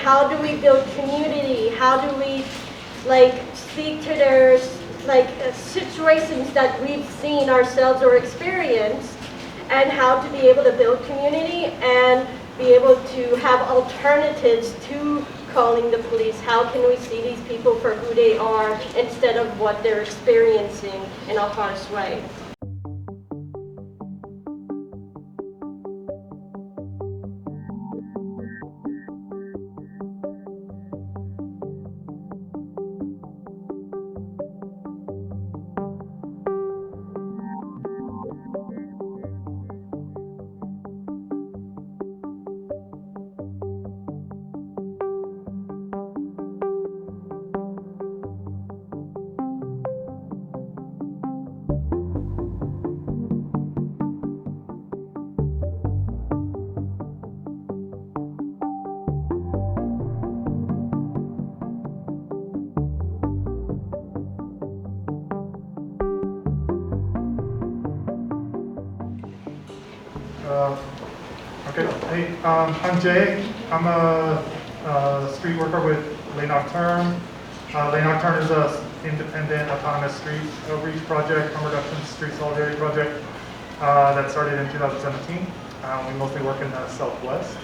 how do we build community? How do we speak to their situations that we've seen ourselves or experienced, and how to be able to build community and be able to have alternatives to calling the police. How can we see these people for who they are instead of what they're experiencing in a harsh way? Okay, hey, I'm Jay. I'm a street worker with Les Nocturnes. Les Nocturnes is an independent autonomous street outreach project, harm reduction street solidarity project that started in 2017. We mostly work in the Southwest,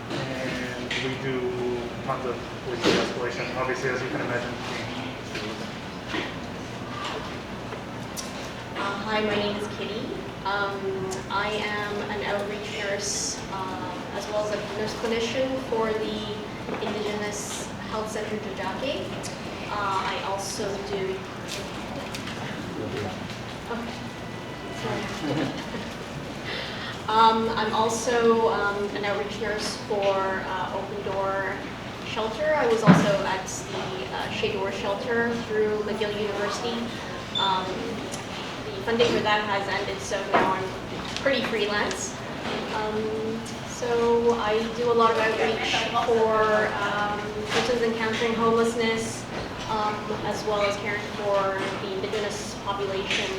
and we do tons of police de-escalation, obviously, as you can imagine. Hi, my name is Kitty. I am an outreach nurse as well as a nurse clinician for the Indigenous Health Center Jajake. I also do... Okay. I'm also an outreach nurse for Open Door Shelter. I was also at the Shador Shelter through McGill University. The funding for that has ended, so now I'm pretty freelance. So I do a lot of outreach for persons encountering homelessness, as well as caring for the Indigenous population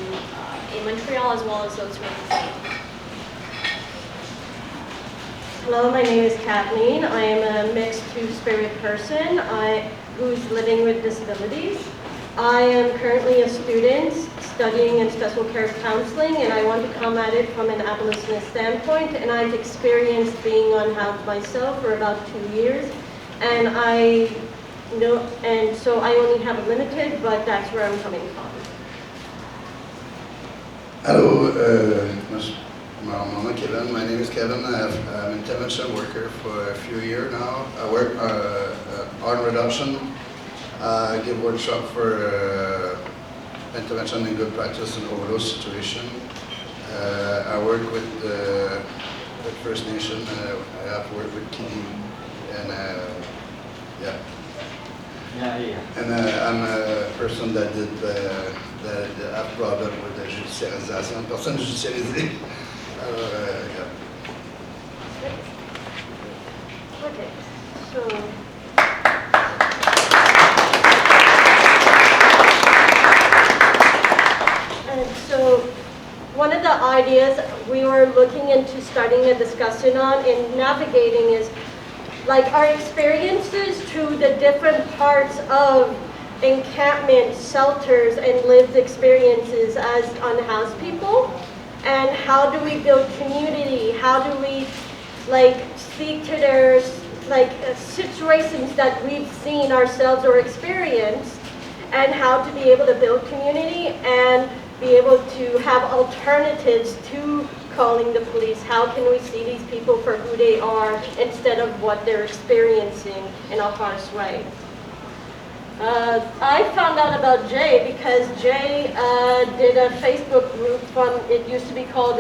in Montreal, as well as those who are in the city. Hello, my name is Kathleen. I am a mixed two-spirit person who's living with disabilities. I am currently a student studying in special care counseling, and I want to come at it from an abolitionist standpoint. And I've experienced being unhoused myself for about 2 years, and so I only have a limited, but that's where I'm coming from. Hello, my name is Kevin. I'm an intervention worker for a few years now. I work harm reduction. I give workshop for intervention in good practice in overdose situation. I work with First Nation. I have worked with Kitty, and yeah. And I'm a person that did that have problem with the judiciarisation. Personne judiciarisée. Yeah. Okay, so. So one of the ideas we were looking into starting a discussion on in navigating is our experiences through the different parts of encampments, shelters, and lived experiences as unhoused people, and how do we build community? How do we speak to their situations that we've seen ourselves or experienced, and how to be able to build community and be able to have alternatives to calling the police. How can we see these people for who they are instead of what they're experiencing in a harsh way? I found out about Jay because Jay did a Facebook group from, it used to be called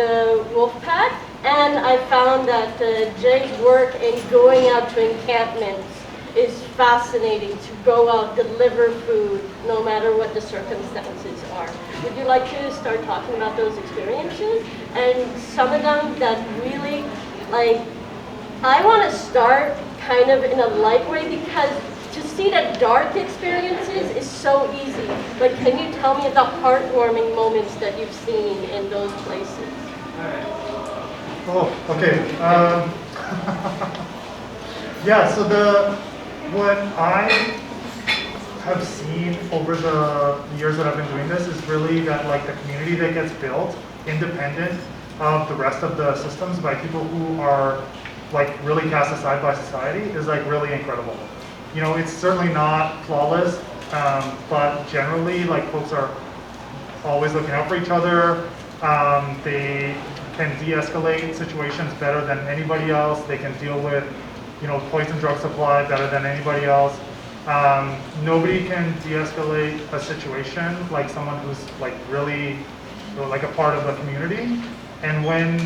Wolfpack, and I found that Jay's work in going out to encampments is fascinating, to go out, deliver food, no matter what the circumstances are. Would you like to start talking about those experiences? And some of them that really, I want to start kind of in a light way, because to see the dark experiences is so easy, but can you tell me the heartwarming moments that you've seen in those places? Oh, okay. Yeah, so what I have seen over the years that I've been doing this is really that like the community that gets built independent of the rest of the systems by people who are like really cast aside by society is like really incredible. You know, it's certainly not flawless, but generally like folks are always looking out for each other. They can de-escalate situations better than anybody else. They can deal with, you know, poison drug supply better than anybody else. Nobody can de-escalate a situation like someone who's like really like a part of the community. And when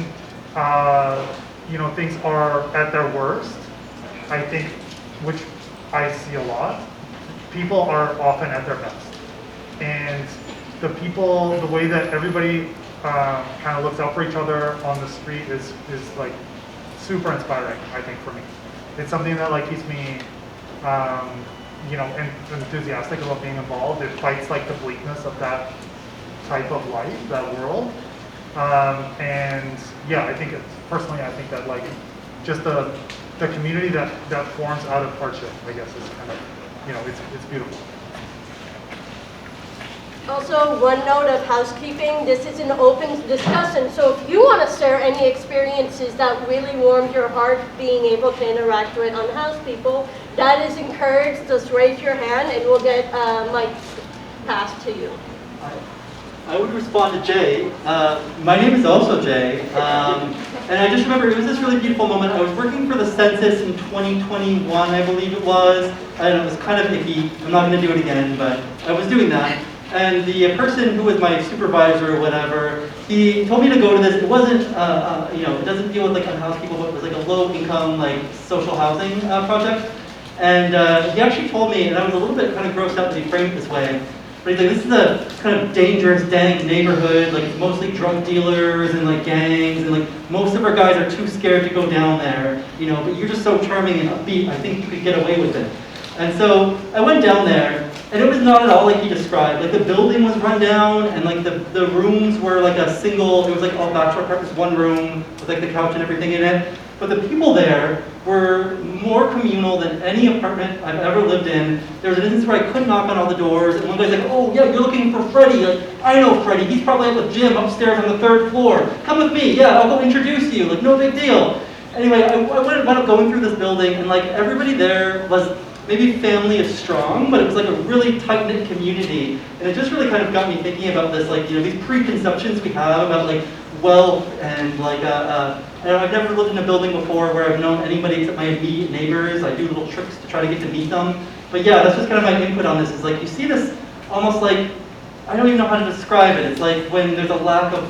you know, things are at their worst, I think, which I see a lot, people are often at their best. And the people, the way that everybody kind of looks out for each other on the street is like super inspiring, I think, for me. It's something that like keeps me, you know, enthusiastic about being involved. It fights like the bleakness of that type of life, that world. And yeah, I think personally, I think that like just the community that forms out of hardship, I guess, is kind of, you know, it's beautiful. Also, one note of housekeeping, this is an open discussion, so if you want to share any experiences that really warmed your heart being able to interact with unhoused people, that is encouraged. Just raise your hand and we'll get mic passed to you. I would respond to Jay. My name is also Jay, and I just remember it was this really beautiful moment. I was working for the census in 2021, I believe it was, and it was kind of icky. I'm not going to do it again, but I was doing that. And the person who was my supervisor or whatever, he told me to go to this. It wasn't, you know, it doesn't deal with like unhoused people, but it was like a low-income like social housing project. And he actually told me, and I was a little bit kind of grossed out that he framed it this way. But he's like, this is a kind of dangerous, dank neighborhood. Like it's mostly drug dealers and like gangs, and like most of our guys are too scared to go down there. You know, but you're just so charming and upbeat. I think you could get away with it. And so I went down there. And it was not at all like he described. Like the building was run down, and like the rooms were like a single, it was like all bachelor apartments, one room with like the couch and everything in it. But the people there were more communal than any apartment I've ever lived in. There was an instance where I couldn't knock on all the doors, and one guy's like, oh yeah, you're looking for Freddie. Like, I know Freddie, he's probably at the gym upstairs on the 3rd floor. Come with me, yeah, I'll go introduce you, like no big deal. Anyway, I wound up going through this building, and like everybody there was, maybe family is strong, but it was like a really tight-knit community. And it just really kind of got me thinking about this, like, you know, these preconceptions we have about like wealth and like, I've never lived in a building before where I've known anybody except my immediate neighbors. I do little tricks to try to get to meet them. But yeah, that's just kind of my input on this, is like, you see this almost like, I don't even know how to describe it. It's like when there's a lack of,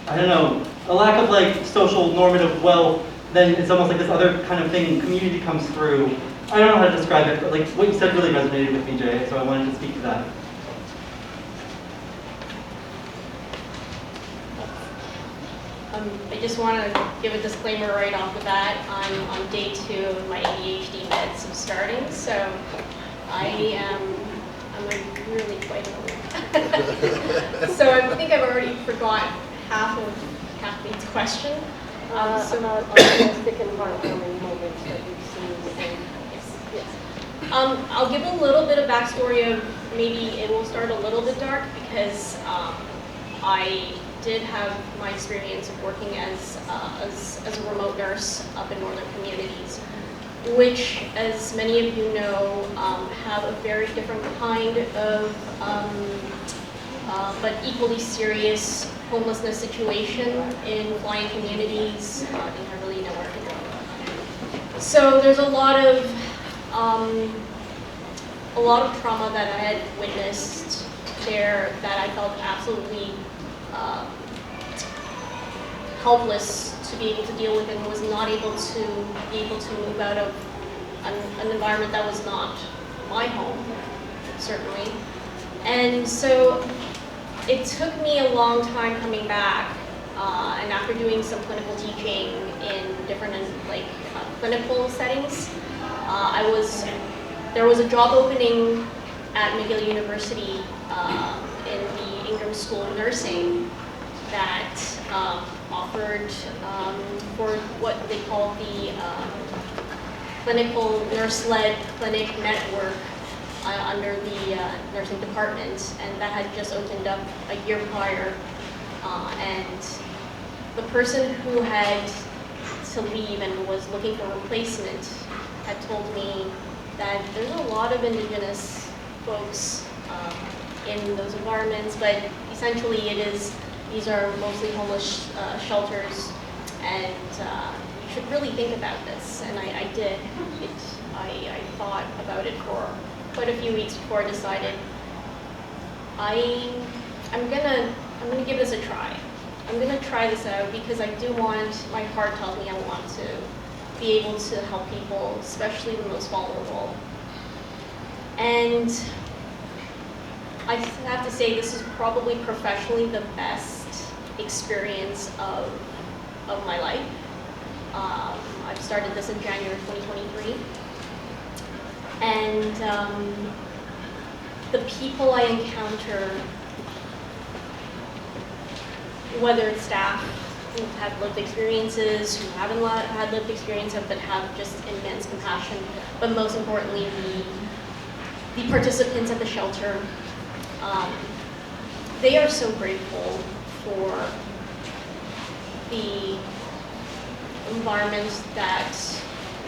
I don't know, a lack of like social normative wealth, then it's almost like this other kind of thing, community comes through. I don't know how to describe it, but like what you said really resonated with me, Jay, so I wanted to speak to that. I just want to give a disclaimer right off the bat. I'm on day 2 of my ADHD meds of starting, so I'm really quite old. So I think I've already forgot half of Kathleen's question. About autistic and heartwarming moments that you've seen. Yes. I'll give a little bit of backstory of, maybe it will start a little bit dark, because I did have my experience of working as a remote nurse up in northern communities, which, as many of you know, have a very different kind of, but equally serious homelessness situation in flying communities in heavily networked. So there's a lot of trauma that I had witnessed there that I felt absolutely helpless to be able to deal with, and was not able to move out of an environment that was not my home, certainly. And so it took me a long time coming back, and after doing some clinical teaching in different clinical settings, there was a job opening at McGill University in the Ingram School of Nursing that offered for what they call the clinical nurse-led clinic network under the nursing department, and that had just opened up a year prior. And the person who had to leave and was looking for replacement had told me that there's a lot of Indigenous folks in those environments, but essentially these are mostly homeless shelters, and you should really think about this. And I did. I thought about it for quite a few weeks before I decided I'm gonna give this a try. I'm gonna try this out because I do want, my heart tells me I want to be able to help people, especially the most vulnerable. And I have to say this is probably professionally the best experience of my life. I've started this in January 2023. And the people I encounter, whether it's staff who have lived experiences, who haven't had lived experiences, but have just immense compassion, but most importantly, the participants at the shelter, they are so grateful for the environment that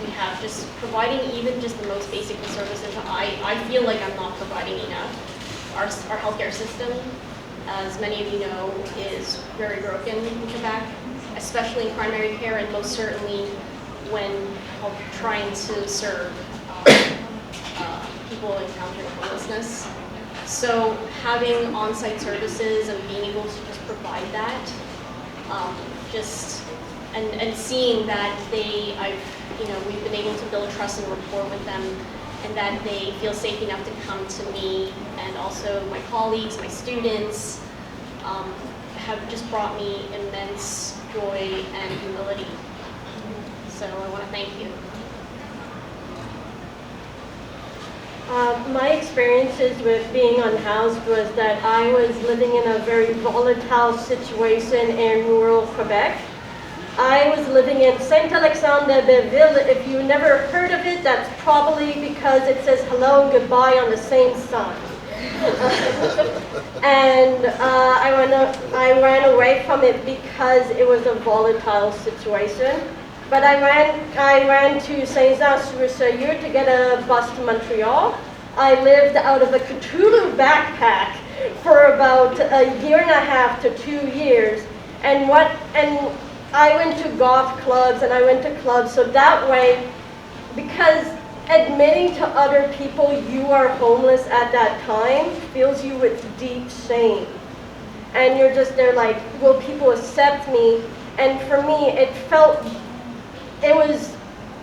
we have, just providing even just the most basic of services. I feel like I'm not providing enough. Our healthcare system, as many of you know, is very broken in Quebec, especially in primary care, and most certainly when trying to serve people encountering homelessness. So having on-site services and being able to just provide that, and seeing that we've been able to build trust and rapport with them, and that they feel safe enough to come to me, and also my colleagues, my students, have just brought me immense joy and humility. So I want to thank you. My experiences with being unhoused was that I was living in a very volatile situation in rural Quebec. I was living in Saint-Alexandre-de-Belleville. If you never heard of it, that's probably because it says hello and goodbye on the same sign. And I ran away from it because it was a volatile situation. But I ran to Saint-Jean-sur-Richelieu to get a bus to Montreal. I lived out of a Cthulhu backpack for about a year and a half to 2 years. And I went to golf clubs and I went to clubs, so that way, because admitting to other people you are homeless at that time fills you with deep shame. And you're just there like, will people accept me? And for me,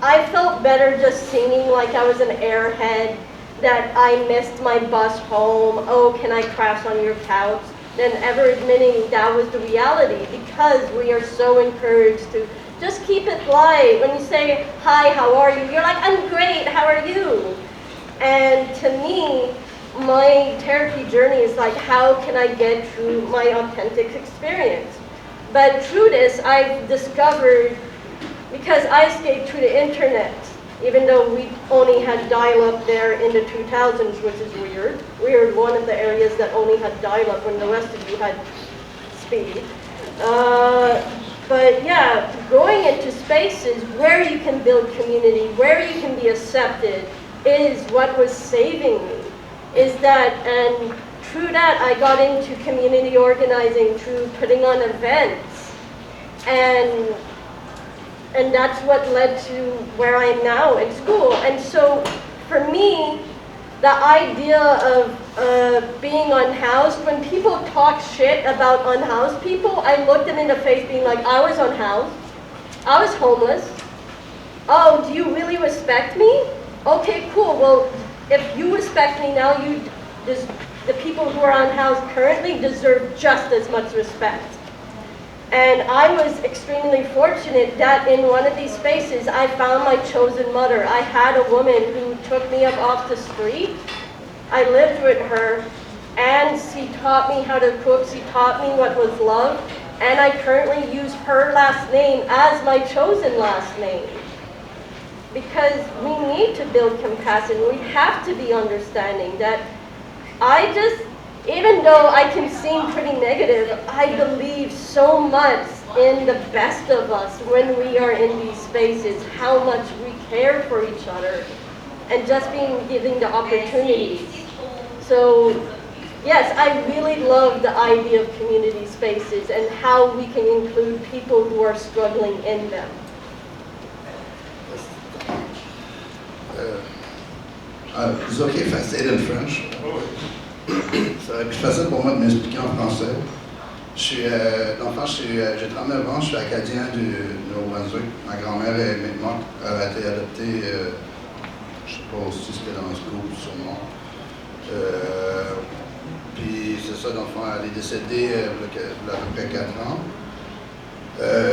I felt better just seeming like I was an airhead, that I missed my bus home, oh, can I crash on your couch, than ever admitting that was the reality, because we are so encouraged to just keep it light. When you say, hi, how are you? You're like, I'm great, how are you? And to me, my therapy journey is like, how can I get through my authentic experience? But through this, I've discovered, because I escaped through the internet, even though we only had dial-up there in the 2000s, which is weird. We were one of the areas that only had dial-up when the rest of you had speed. But yeah, going into spaces where you can build community, where you can be accepted, is what was saving me. And through that, I got into community organizing, through putting on events. And that's what led to where I am now in school. And so for me, the idea of being unhoused, when people talk shit about unhoused people, I looked them in the face being like, I was unhoused, I was homeless. Oh, do you really respect me? Okay, cool, well, if you respect me now, the people who are unhoused currently deserve just as much respect. And I was extremely fortunate that in one of these spaces, I found my chosen mother. I had a woman who took me up off the street. I lived with her, and she taught me how to cook. She taught me what was love, and I currently use her last name as my chosen last name. because we need to build compassion. We have to be understanding that even though I can seem pretty negative, I believe so much in the best of us when we are in these spaces, how much we care for each other, and just being given the opportunities. So yes, I really love the idea of community spaces and how we can include people who are struggling in them. It's okay if I say it in French. Ça va être plus facile pour moi de m'expliquer en français. J'ai 39 ans, je suis acadien du Nouveau-Brunswick. Ma grand-mère est maintenant, elle a été adoptée, je ne sais pas si c'était dans le scoop, sûrement. Puis c'est ça, dans le fond, elle est décédée il y a à peu près 4 ans.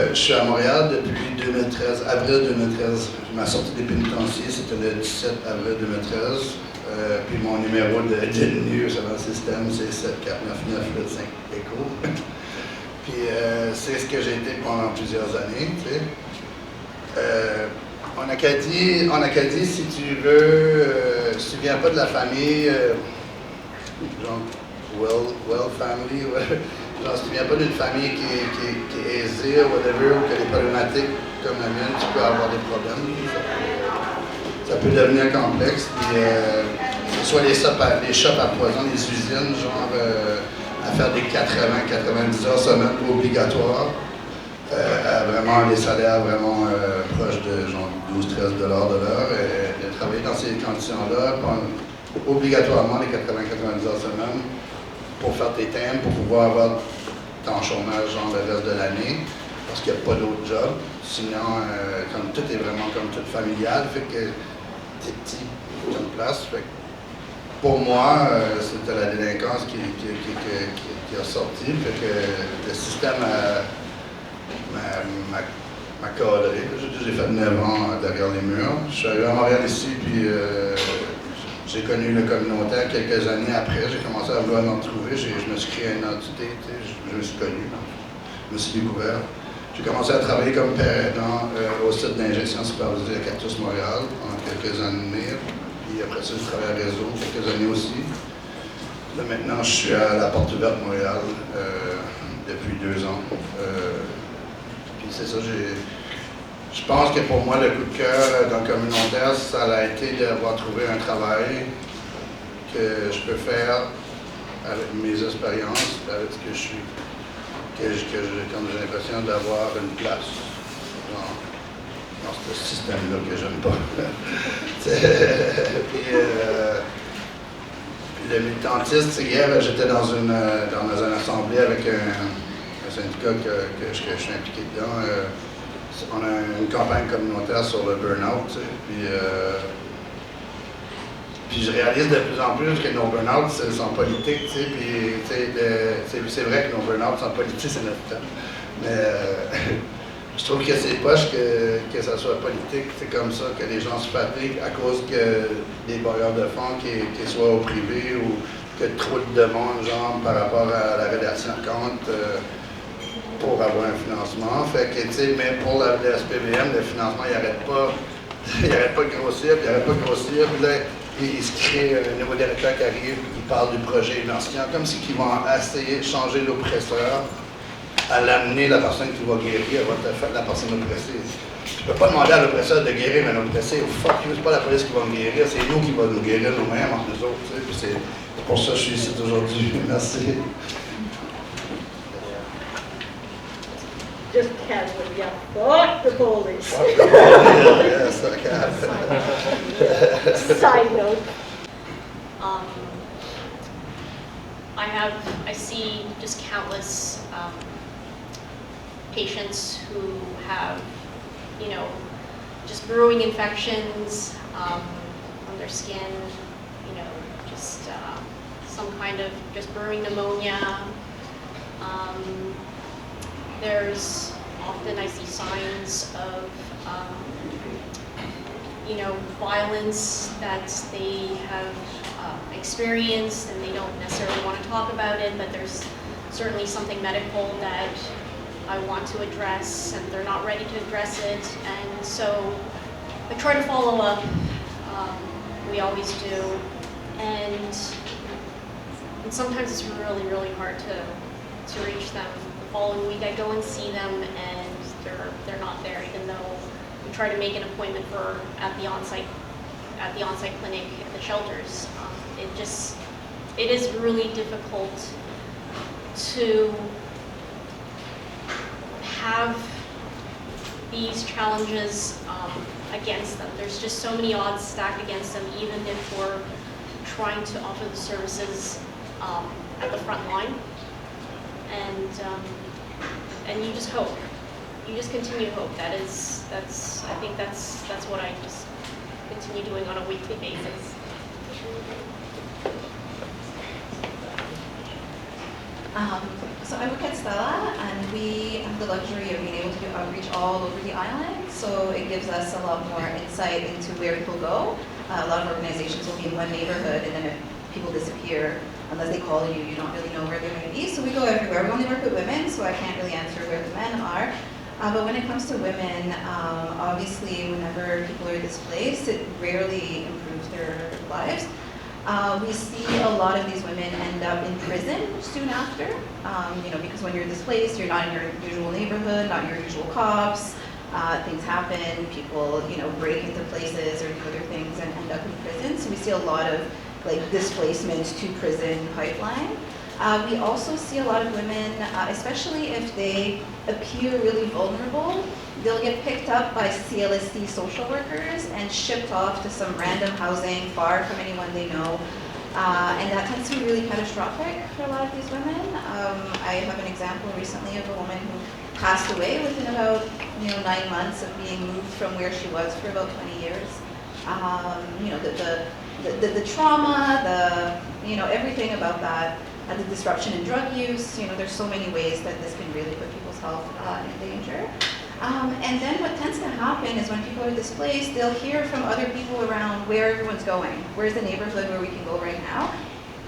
Je suis à Montréal depuis 2013, avril 2013. Ma sortie des pénitenciers, c'était le 17 avril 2013. Puis mon numéro de détenu sur le système, c'est 74998 écho. Puis c'est ce que j'ai été pendant plusieurs années. Tu sais. En Acadie, si tu veux, si tu viens pas de la famille, genre well family, genre si tu viens pas d'une famille qui est aisée ou whatever, ou qui a des problématiques comme la mienne, tu peux avoir des problèmes. Ça peut devenir complexe. Puis, soit les shops à poison, les usines, genre à faire des 80-90 heures semaine obligatoires, à vraiment des salaires vraiment proches de genre 12-13 $ de l'heure, et de travailler dans ces conditions-là, obligatoirement les 80-90 heures semaine, pour faire tes thèmes, pour pouvoir avoir ton chômage genre le reste de l'année, parce qu'il n'y a pas d'autre job. Sinon, comme tout est vraiment comme tout familial, fait que t'es petit, une place. Fait que pour moi, c'était la délinquance qui a sorti, fait que le système m'a cadré. J'ai fait 9 ans derrière les murs. Je suis arrivé à Montréal ici, puis j'ai connu le communautaire quelques années après. J'ai commencé à vouloir m'en trouver. Je me suis créé une identité, je me suis connu, je me suis découvert. J'ai commencé à travailler comme père aidant au site d'injection supervisée à Cactus Montréal pendant quelques années. Puis après ça, je travaillé à Réseau quelques années aussi. Là maintenant, je suis à la Porte Ouverte Montréal depuis 2 ans. Puis c'est ça, je pense que pour moi, le coup de cœur dans le communautaire, ça a été d'avoir trouvé un travail que je peux faire avec mes expériences, avec ce que je suis. Comme j'ai l'impression d'avoir une place dans ce système-là que j'aime pas. puis le militantiste, hier, j'étais dans une assemblée avec un syndicat que je suis impliqué dedans. On a une campagne communautaire sur le burn-out, puis je réalise de plus en plus que nos burn-out sont politiques, puis c'est vrai que nos burn-out sont politiques, c'est notre temps. Mais je trouve que c'est poche que ça soit politique, c'est comme ça, que les gens se fatiguent à cause que des bailleurs de fonds, qu'ils soient au privé ou que trop de demandes, genre, par rapport à la rédaction de compte pour avoir un financement. Fait que, mais pour le SPVM, le financement, il n'arrête pas de grossir, puis il n'arrête pas de grossir, puis là, il se crée un nouveau directeur qui arrive, qui parle du projet identifiant, comme si ils vont essayer de changer l'oppresseur, à l'amener la personne qui va guérir, va te faire la personne oppressée. Tu ne peux pas demander à l'oppresseur de guérir un oppressé. Fuck you, c'est pas la police qui va me guérir, c'est nous qui va nous guérir nous-mêmes entre nous autres. Puis c'est pour ça que je suis ici aujourd'hui. Merci. Just casually, yeah. Fuck the police. Yes, I can. Side note. I see just countless patients who have, just brewing infections on their skin, just some kind of just brewing pneumonia. There's often I see signs of, violence that they have experienced, and they don't necessarily want to talk about it, but there's certainly something medical that I want to address, and they're not ready to address it. And so I try to follow up. We always do, and sometimes it's really, really hard to reach them. The following week, I go and see them, and they're not there, even though we try to make an appointment at the on-site clinic at the shelters. It is really difficult to have these challenges against them. There's just so many odds stacked against them, even if we're trying to offer the services at the front line. And you just hope. You just continue to hope. I think that's what I just continue doing on a weekly basis. So I work at Stella, and we have the luxury of being able to do outreach all over the island. So it gives us a lot more insight into where people go. A lot of organizations will be in one neighborhood, and then if people disappear, unless they call you, you don't really know where they're going to be. So we go everywhere. We only work with women, so I can't really answer where the men are. But when it comes to women, obviously, whenever people are displaced, it rarely improves their lives. We see a lot of these women end up in prison soon after, because when you're displaced, you're not in your usual neighborhood, not your usual cops. Things happen, people, break into places or do other things and end up in prison. So we see a lot of displacement to prison pipeline. We also see a lot of women, especially if they appear really vulnerable, they'll get picked up by CLSC social workers and shipped off to some random housing far from anyone they know. And that tends to be really catastrophic for a lot of these women. I have an example recently of a woman who passed away within about 9 months of being moved from where she was for about 20 years. The trauma, everything about that. The disruption in drug use, there's so many ways that this can really put people's health in danger. And then what tends to happen is when people are displaced, they'll hear from other people around where everyone's going. Where's the neighborhood where we can go right now?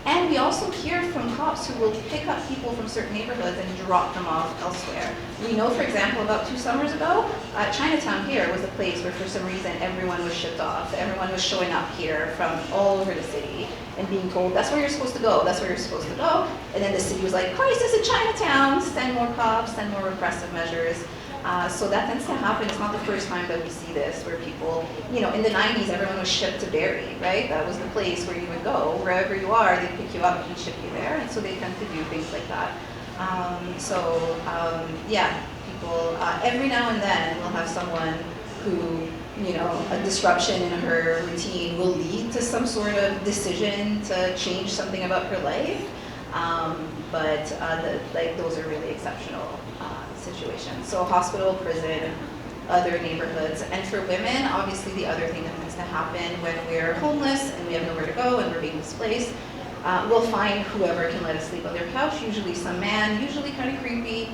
And we also hear from cops who will pick up people from certain neighborhoods and drop them off elsewhere. We know, for example, about 2 summers ago, Chinatown here was a place where for some reason everyone was shipped off. Everyone was showing up here from all over the city and being told, that's where you're supposed to go, that's where you're supposed to go. And then the city was like, crisis in Chinatown, send more cops, send more repressive measures. So that tends to happen. It's not the first time that we see this, where people, in the 90s, everyone was shipped to Barrie, right? That was the place where you would go. Wherever you are, they'd pick you up and ship you there. And so they tend to do things like that. People, every now and then, will have someone who, a disruption in her routine will lead to some sort of decision to change something about her life. Those are really exceptional situations. So hospital, prison, other neighborhoods. And for women, obviously the other thing that tends to happen when we're homeless and we have nowhere to go and we're being displaced, we'll find whoever can let us sleep on their couch, usually some man, usually kind of creepy.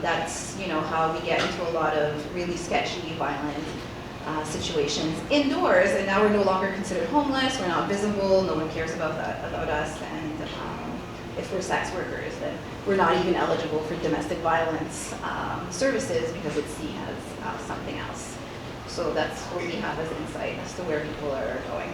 That's how we get into a lot of really sketchy, violent situations indoors. And now we're no longer considered homeless, we're not visible, no one cares about us. And if we're sex workers, then we're not even eligible for domestic violence services because it's seen as something else. So that's what we have as insight as to where people are going.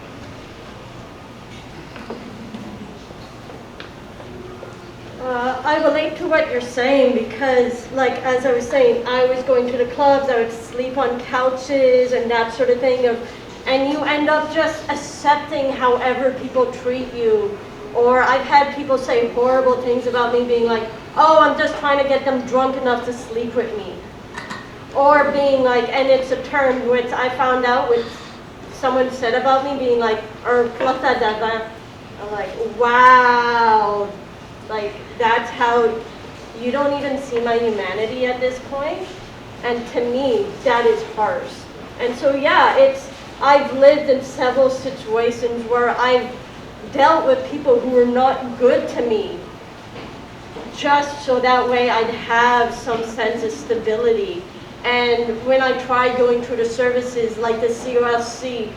I relate to what you're saying because, as I was saying, I was going to the clubs, I would sleep on couches and that sort of thing, and you end up just accepting however people treat you. Or I've had people say horrible things about me, being like, oh, I'm just trying to get them drunk enough to sleep with me. Or being like, and it's a term which I found out which someone said about me, being like, or plata daga. I'm like, wow. That's how you don't even see my humanity at this point. And to me, that is harsh. And so, I've lived in several situations where I've dealt with people who were not good to me, just so that way I'd have some sense of stability. And when I tried going through the services like the COSC,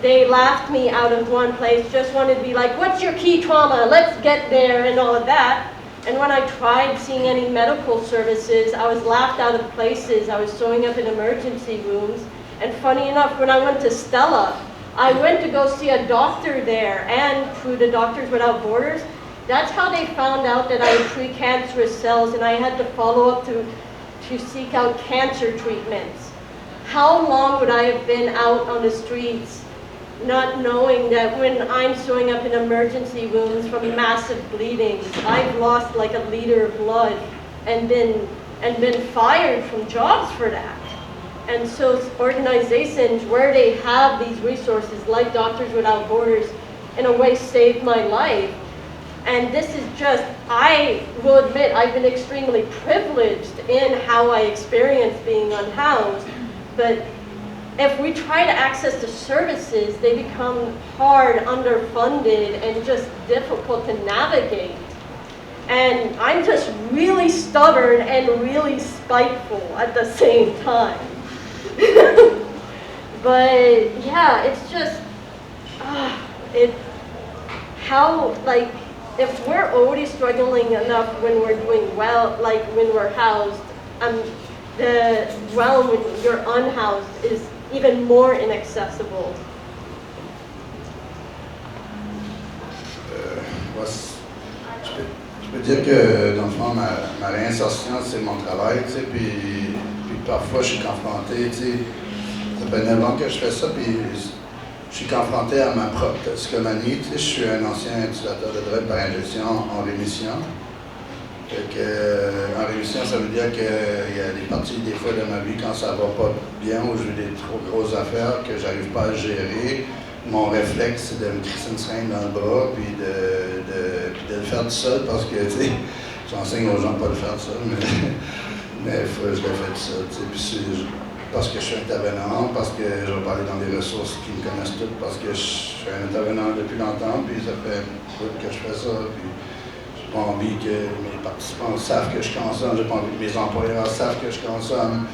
they laughed me out of one place, just wanted to be like, what's your key trauma? Let's get there and all of that. And when I tried seeing any medical services, I was laughed out of places. I was showing up in emergency rooms. And funny enough, when I went to Stella, I went to go see a doctor there, and through the Doctors Without Borders, that's how they found out that I had precancerous cells, and I had to follow up to seek out cancer treatments. How long would I have been out on the streets not knowing that when I'm showing up in emergency rooms from massive bleedings, I've lost like a liter of blood and been fired from jobs for that. And so organizations where they have these resources like Doctors Without Borders in a way saved my life. And this is just, I will admit, I've been extremely privileged in how I experience being unhoused, but if we try to access the services, they become hard, underfunded, and just difficult to navigate. And I'm just really stubborn and really spiteful at the same time. But yeah, it's just, if we're already struggling enough when we're doing well, like when we're housed, the realm when you're unhoused is even more inaccessible. Je peux dire que, dans le fond, ma réinsertion, c'est mon travail, tu sais, puis parfois, je suis confronté, tu sais, ça fait 9 ans que je fais ça, puis je suis confronté à ma propre toxicomanie, tu sais, je suis un ancien utilisateur de drogue par injection en rémission. Fait que, en rémission, ça veut dire qu'il y a des parties, des fois, de ma vie, quand ça va pas bien, ou j'ai des trop grosses affaires que j'arrive pas à gérer, mon réflexe, c'est de me crisser une seringue dans le bras, puis de le faire tout seul, parce que, tu sais, j'enseigne aux gens pas de faire ça, mais je le fais tout seul, tu sais, puis parce que je suis intervenant, parce que je vais parler dans des ressources qui me connaissent toutes, parce que je suis un intervenant depuis longtemps, puis ça fait beaucoup que je fais ça, puis j'ai pas envie que mes participants savent que je consomme, j'ai pas envie que mes employeurs savent que je consomme.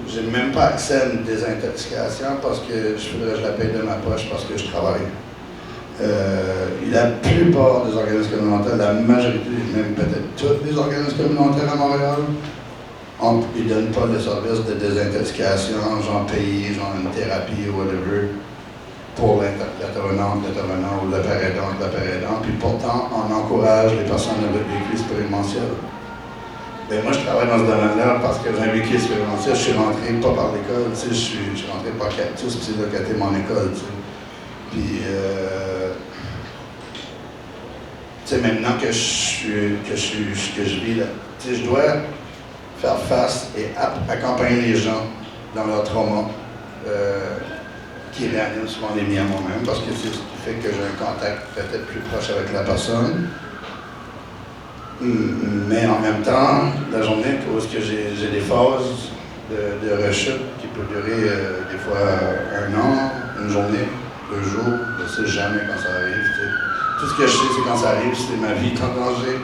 J'ai même pas accès à une désintoxication parce que je la paye de ma poche parce que je travaille. La plupart des organismes communautaires, la majorité, même peut-être tous les organismes communautaires à Montréal, ils ne donnent pas le service de désintoxication, genre payer, genre une thérapie ou whatever, pour l'intervenant ou l'appareillant, puis pourtant on encourage les personnes avec des crises expérientielles. Ben moi, je travaille dans ce domaine-là parce que j'ai un vécu expérientiel. Je suis rentré pas par l'école, tu sais, je suis rentré par Cactus, puis c'est là qu'a été mon école, tu sais. Puis, tu sais, maintenant que je vis là, tu sais, je dois faire face et accompagner les gens dans leur trauma, qui réaniment souvent les miens moi-même, parce que c'est ce qui fait que j'ai un contact peut-être plus proche avec la personne. Mais en même temps, la journée, parce que j'ai des phases de rechute qui peuvent durer des fois 1 an, une journée, 2 jours, je ne sais jamais quand ça arrive. T'sais. Tout ce que je sais, c'est quand ça arrive, c'est ma vie qui est en danger,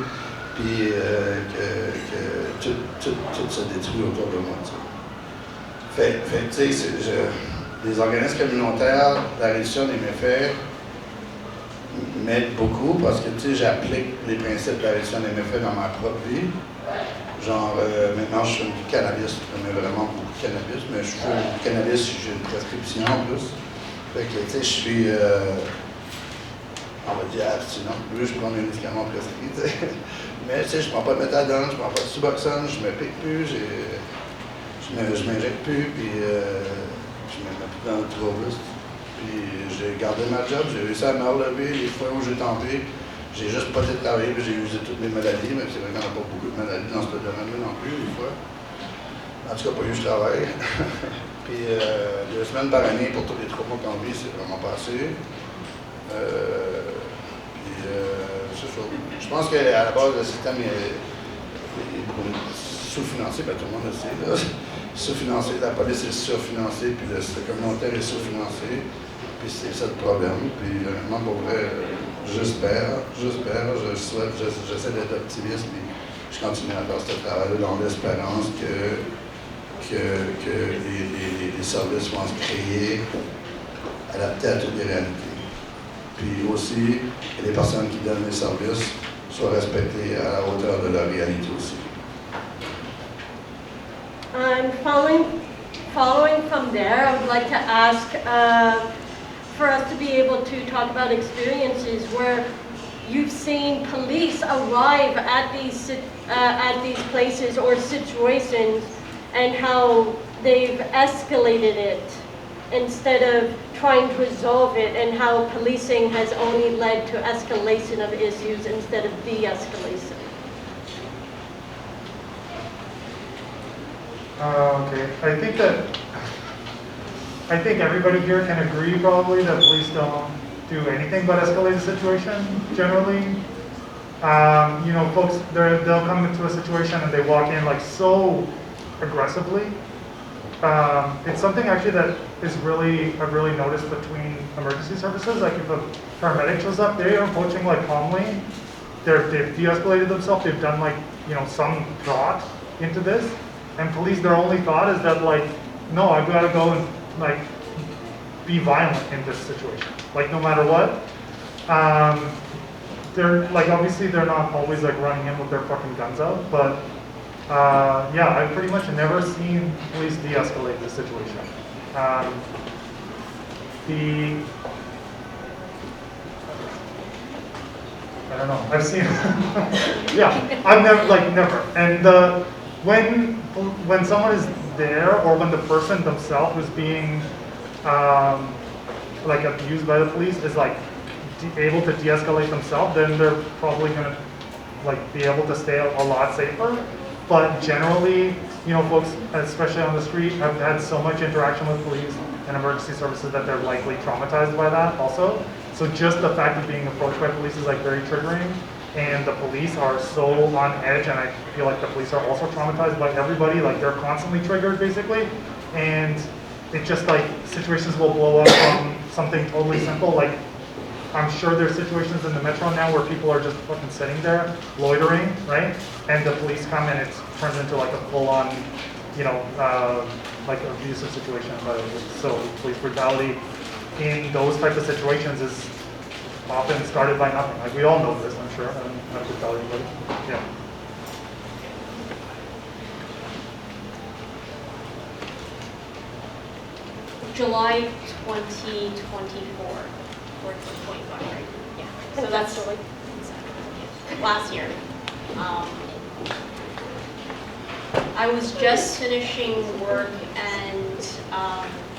puis que tout se détruit autour de moi. T'sais. Fait tu sais, les organismes communautaires, la réduction des méfaits, m'aide beaucoup parce que, tu sais, j'applique les principes de la réduction des méfaits dans ma propre vie. Genre, maintenant, je fume du cannabis. Je fume vraiment beaucoup de cannabis, mais je fume du cannabis si j'ai une prescription en plus. Fait que, tu sais, je suis, on va dire, abstinent. Plus je prends mes médicaments prescrits, tu sais. Mais, tu sais, je prends pas de méthadone, je prends pas de suboxone, je me pique plus, je m'injecte plus, puis je me mets plus dans le trouble. Puis j'ai gardé ma job, j'ai réussi à me relever les fois où j'ai tombé. J'ai juste pas été travailler, puis j'ai usé toutes mes maladies, mais c'est vrai qu'il n'y en a pas beaucoup de maladies dans ce domaine-là non plus, des fois. En tout cas, pas eu je travaille. Puis 2 semaines par année pour tous les traumas qu'on vit, c'est vraiment pas assez. Puis c'est ça. Je pense qu'à la base, le système est sous-financé, ben, tout le monde le sait. Là. Sous-financé, la police est surfinancée, puis le communautaire est sous-financé. Puis c'est ça le problème. Puis vraiment, pour vrai, j'espère, je souhaite, j'essaie d'être optimiste, puis je continue à faire ce travail-là dans l'espérance que les services vont se créer, adaptés à toutes les réalités. Puis aussi, il y a des personnes qui donnent les services soit respectée à la hauteur de la réalité aussi. And following from there, I would like to ask for us to be able to talk about experiences where you've seen police arrive at these places or situations and how they've escalated it instead of trying to resolve it, and how policing has only led to escalation of issues instead of de-escalation. Okay, I think everybody here can agree probably that police don't do anything but escalate the situation generally. You know, folks, they'll come into a situation and they walk in like so aggressively. It's something actually that is I've really noticed between emergency services. Like if a paramedic shows up, they are approaching like calmly. They've de-escalated themselves. They've done like, you know, some thought into this. And police, their only thought is that like, no, I've got to go and like be violent in this situation. Like no matter what. They're like, obviously they're not always like running in with their fucking guns out, but yeah, I've pretty much never seen police de-escalate the situation. I don't know, I've seen, yeah, I've never. And when someone is there, or when the person themselves is being like abused by the police, is like able to de-escalate themselves, then they're probably gonna like be able to stay a lot safer. But generally, you know, folks, especially on the street, have had so much interaction with police and emergency services that they're likely traumatized by that also. So just the fact of being approached by police is like very triggering, and the police are so on edge, and I feel like the police are also traumatized by everybody, like they're constantly triggered basically, and it just like situations will blow up from something totally simple. Like I'm sure there's situations in the metro now where people are just fucking sitting there, loitering, right? And the police come and it turns into like a full-on, you know, like abusive situation. But so police brutality in those types of situations is often started by nothing. Like we all know this, I'm sure. I don't have to tell anybody. Yeah. July 2024, or 2025, right? Yeah. So that's like last year. I was just finishing work and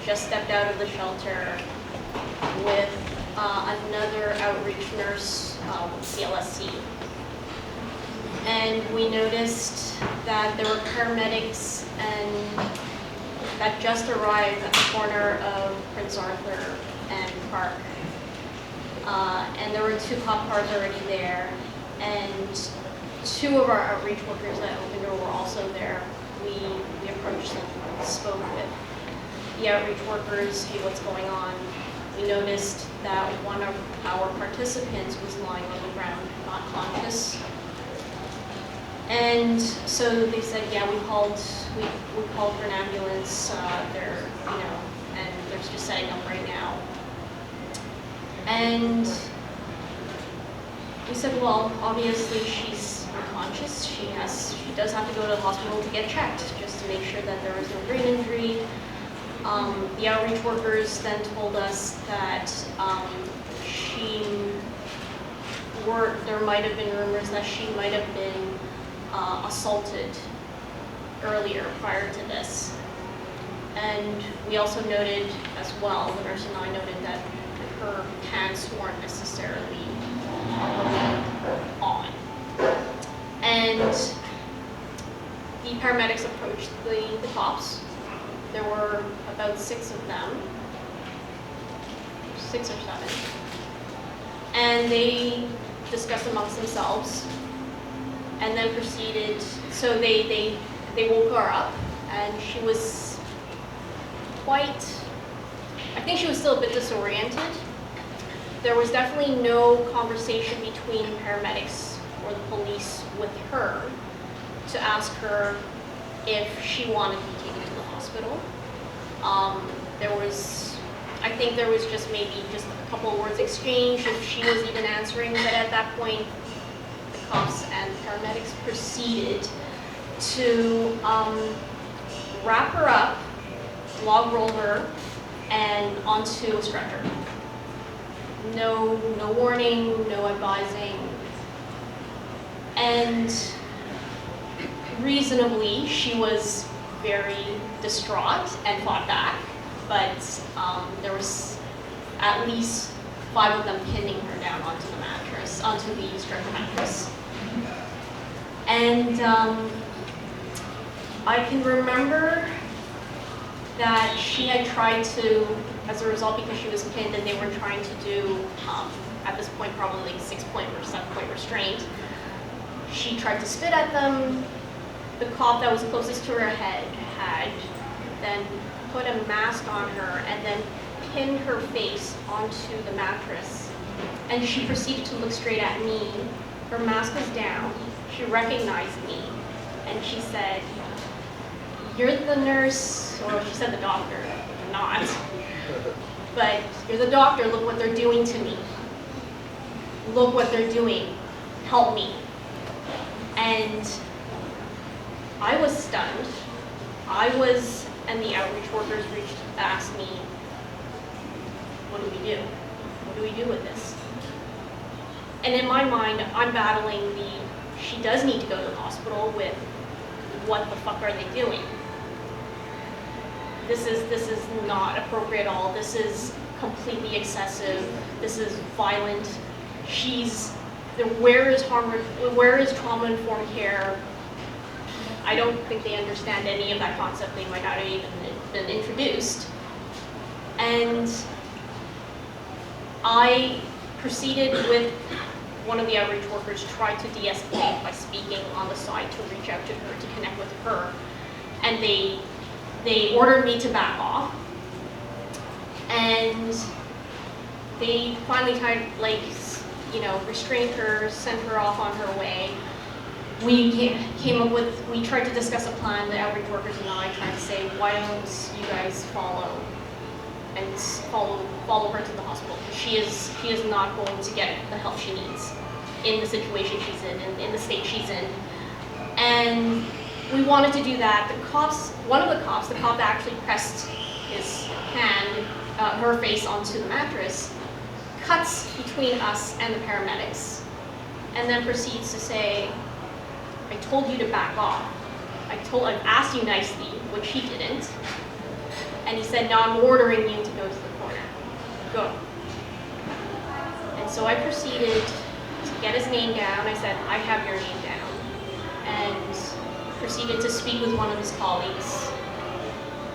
just stepped out of the shelter with another outreach nurse, CLSC. And we noticed that there were paramedics and that just arrived at the corner of Prince Arthur and Park. And there were 2 cop cars already there, and 2 of our outreach workers at Open Door were also there. We approached them, spoke with the outreach workers, hey, what's going on? We noticed that one of our participants was lying on the ground, not conscious. And so they said, yeah, we called for an ambulance. They're, you know, and they're just setting up right now. And we said, well, obviously she's unconscious. She does have to go to the hospital to get checked, just to make sure that there is no brain injury. The outreach workers then told us that there might have been rumors that she might have been assaulted earlier prior to this. And we also noted as well, the nurse and I noted that her pants weren't necessarily on. And the paramedics approached the cops. There were about 6 of them, 6 or 7. And they discussed amongst themselves and then proceeded, so they woke her up, and she was quite, I think she was still a bit disoriented. There was definitely no conversation between paramedics or the police with her to ask her if she wanted to be taken to the hospital. I think there was just maybe just a couple of words exchanged if she was even answering, but at that point, the cops and paramedics proceeded to wrap her up, log roll her, and onto a stretcher. No warning, no advising. And reasonably, she was very distraught and fought back, but there was at least 5 of them pinning her down onto the mattress, onto the stretcher mattress. And I can remember that she had tried to, as a result, because she was pinned and they were trying to do, at this point, probably like 6-point or 7-point restraint, she tried to spit at them. The cop that was closest to her head had then put a mask on her and then pinned her face onto the mattress. And she proceeded to look straight at me. Her mask was down. She recognized me. And she said, "You're the nurse," or she said the doctor, I'm not. But "You're the doctor, look what they're doing to me. Look what they're doing, help me." And I was stunned. And the outreach workers asked me, "What do we do? What do we do with this?" And in my mind, I'm battling she does need to go to the hospital with, what the fuck are they doing? This is not appropriate at all. This is completely excessive. This is violent. Where is trauma-informed care? I don't think they understand any of that concept. They might not have even been introduced. And I proceeded with one of the outreach workers, tried to de-escalate by speaking on the side to reach out to her, to connect with her. And they ordered me to back off. And they finally restrained her, sent her off on her way. We tried to discuss a plan, the outreach workers and I tried to say, why don't you guys follow her to the hospital? Because she is not going to get the help she needs in the situation she's in the state she's in. And we wanted to do that. One of the cops, the cop that actually pressed his hand, her face onto the mattress, cuts between us and the paramedics, and then proceeds to say, "I told you to back off. I've asked you nicely," which he didn't. And he said, "Now I'm ordering you to go to the corner. Go." And so I proceeded to get his name down. I said, "I have your name down." And proceeded to speak with one of his colleagues.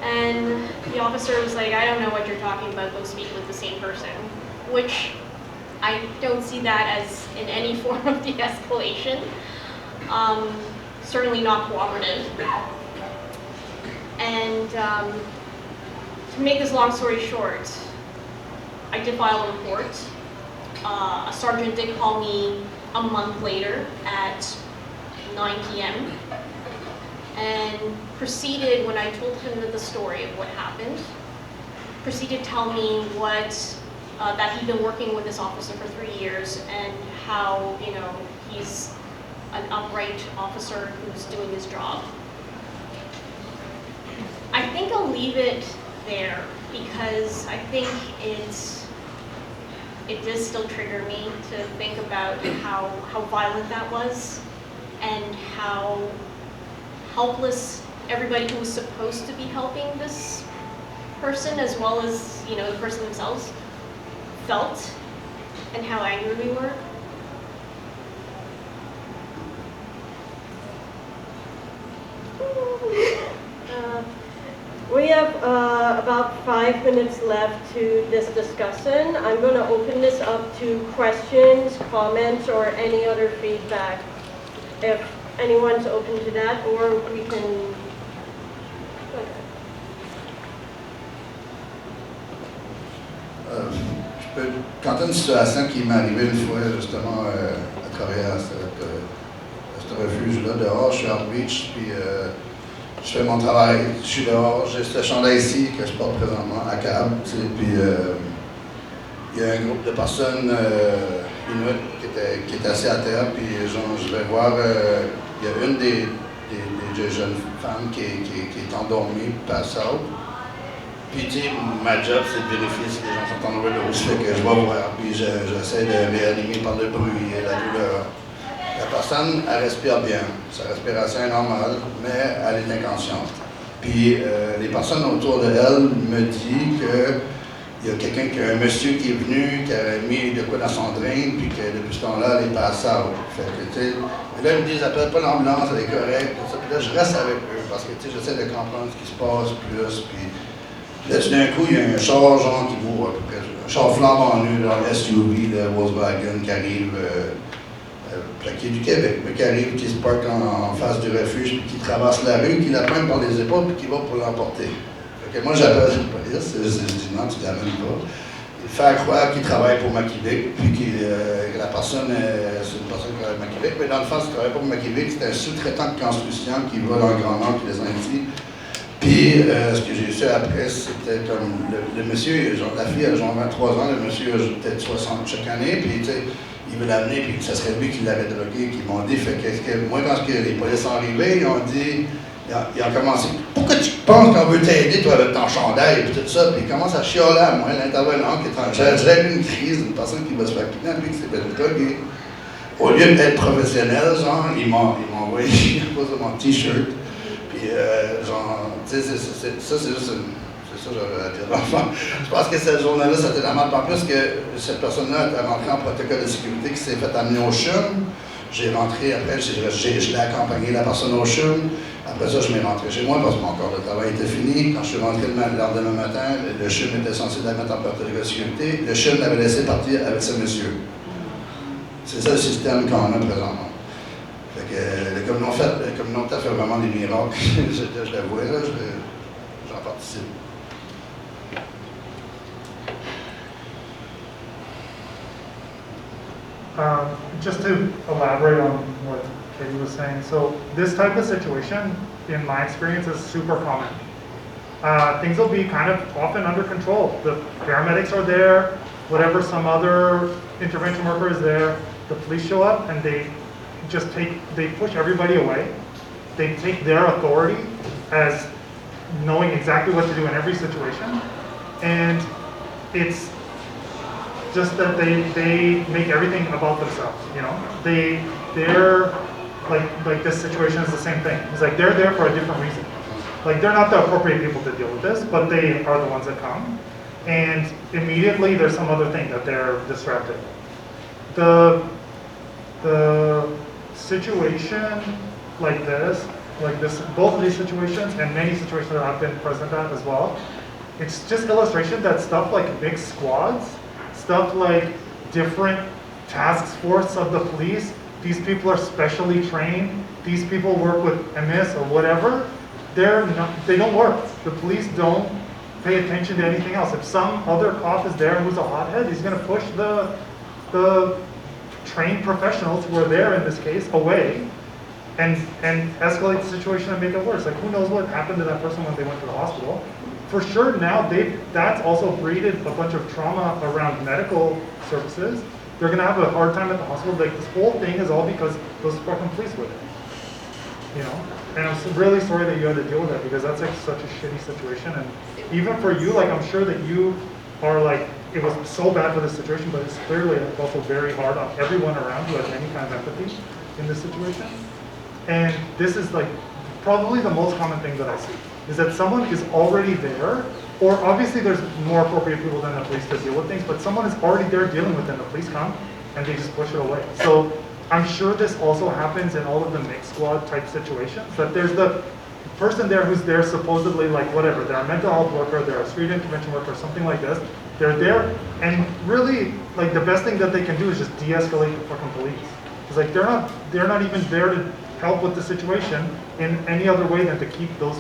And the officer was like, "I don't know what you're talking about, go speak with the same person," which I don't see that as in any form of de-escalation. Certainly not cooperative. And to make this long story short, I did file a report. A sergeant did call me a month later at 9 p.m. and proceeded, when I told him the story of what happened, proceeded to tell me that he'd been working with this officer for 3 years and how, he's an upright officer who's doing his job. I think I'll leave it there because I think it does still trigger me to think about how violent that was and how helpless everybody who was supposed to be helping this person, as well as the person themselves, felt, and how angry we were. We have about 5 minutes left to this discussion. I'm going to open this up to questions, comments, or any other feedback. If anyone's open to that, or we can... Quand tu as une situation qui m'est arrivée une fois, justement, à travailler à ce refuge-là, dehors, je suis en beach, puis je fais mon travail, je suis dehors, j'ai ce chandail ici que je porte présentement à cab, puis il y a un groupe de personnes inuit qui était assis à terre, puis genre, je vais voir, il y a une des jeunes femmes qui est endormie, passe out. Puis tu sais, ma job, c'est de vérifier si les gens sont en overdose, fait que je vais voir, puis j'essaie de réanimer par le bruit et la douleur. La personne, elle respire bien, sa respiration est normale, mais elle est inconsciente. Puis les personnes autour de elle me disent qu'il y a quelqu'un, un monsieur qui est venu, qui a mis de quoi dans son drain, puis que depuis ce temps-là, elle est passée out. Fait que, tu sais, là, ils me disent, appelle pas l'ambulance, elle est correcte, tout ça. Puis là, je reste avec eux, parce que, tu sais, j'essaie de comprendre ce qui se passe plus, puis là, tout d'un coup, il y a un char, genre, qui vaut à peu près, un char flambant nu, dans le SUV, le Volkswagen, qui arrive, plaqué du Québec, mais qui arrive, qui se parque en face du refuge, puis qui traverse la rue, qui la pointe par les épaules, puis qui va pour l'emporter. Fait que moi, j'appelle la police, je dis non, tu ne l'amènes pas. Il fait croire qu'il travaille pour Maquivic, puis que la personne, c'est une personne qui travaille pour Maquivic, mais dans le fond, il ne travaille pas pour Maquivic, c'est un sous-traitant de construction qui va dans le Grand Nord, qui les Antilles. Puis, ce que j'ai su après, c'était comme le monsieur, genre, la fille a genre 23 ans, le monsieur a peut-être 60 chaque année, puis tu sais, il veut l'amener, puis ça serait lui qui l'avait drogué, qui m'ont dit, fait que moi, quand les polices sont arrivés, ils ont dit, ils ont commencé, pourquoi tu penses qu'on veut t'aider, toi, avec ton chandail, et tout ça, puis ils commencent à chialer à moi, l'intervenant qui est en charge, j'ai une crise, une personne qui va se faire kidnapper, qui s'est fait droguer. Au lieu d'être professionnel, genre, ils m'ont envoyé mon t-shirt. Puis, genre, tu sais, ça, c'est juste c'est ça, j'aurais à dire. Enfin, je pense que cette journée-là, c'était la merde. En plus que cette personne-là est rentrée en protocole de sécurité qui s'est fait amener au CHUM. J'ai rentré après, je l'ai accompagné la personne au CHUM. Après ça, je m'ai rentré chez moi parce que mon corps de travail était fini. Quand je suis rentré le lendemain matin, le CHUM était censé la mettre en protocole de sécurité. Le CHUM l'avait laissé partir avec ce monsieur. C'est ça le système qu'on a présentement. Fait que le communautaire fait vraiment des miracles. je l'avoue, là, j'en participe. Just to elaborate on what Katie was saying, so this type of situation, in my experience, is super common. Things will be kind of often under control. The paramedics are there, whatever, some other intervention worker is there, the police show up and they push everybody away. They take their authority as knowing exactly what to do in every situation. And it's just that they make everything about themselves, you know? They're like this situation is the same thing. It's like they're there for a different reason. Like they're not the appropriate people to deal with this, but they are the ones that come. And immediately there's some other thing that they're distracted. The situation like this, both of these situations and many situations that I've been present at as well, it's just illustration that stuff like big squads, stuff like different task force of the police, these people are specially trained, these people work with MS or whatever, they don't work. The police don't pay attention to anything else. If some other cop is there who's a hothead, he's going to push the trained professionals who are there in this case away and escalate the situation and make it worse. Like who knows what happened to that person when they went to the hospital. For sure now that's also breeded a bunch of trauma around medical services. They're gonna have a hard time at the hospital. Like this whole thing is all because those fucking police were there. You know? And I'm really sorry that you had to deal with that because that's like such a shitty situation. And even for you, like I'm sure that you are like, it was so bad for this situation, but it's clearly also very hard on everyone around who has any kind of empathy in this situation. And this is like probably the most common thing that I see, is that someone is already there, or obviously there's more appropriate people than the police to deal with things, but someone is already there dealing with it and the police come and they just push it away. So I'm sure this also happens in all of the mixed squad type situations, that there's the person there who's there supposedly like whatever, they're a mental health worker, they're a street intervention worker, something like this. They're there, and really, like the best thing that they can do is just de-escalate the fucking police. It's like they're not even there to help with the situation in any other way than to keep the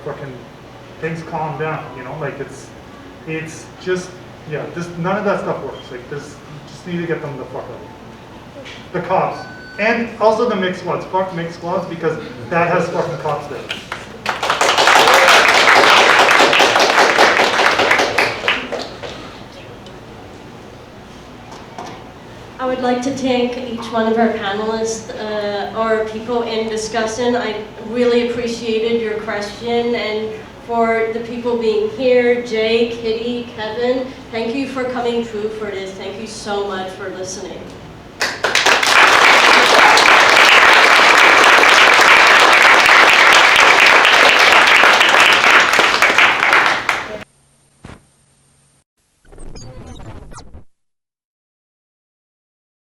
fucking things calmed down. You know, like it's just none of that stuff works. Like this, just need to get them the fuck out. The cops, and also the mixed squads. Fuck mixed squads because that has fucking cops there. I would like to thank each one of our panelists or people in discussion. I really appreciated your question, and for the people being here, Jay, Kitty, Kevin, thank you for coming through for this. Thank you so much for listening.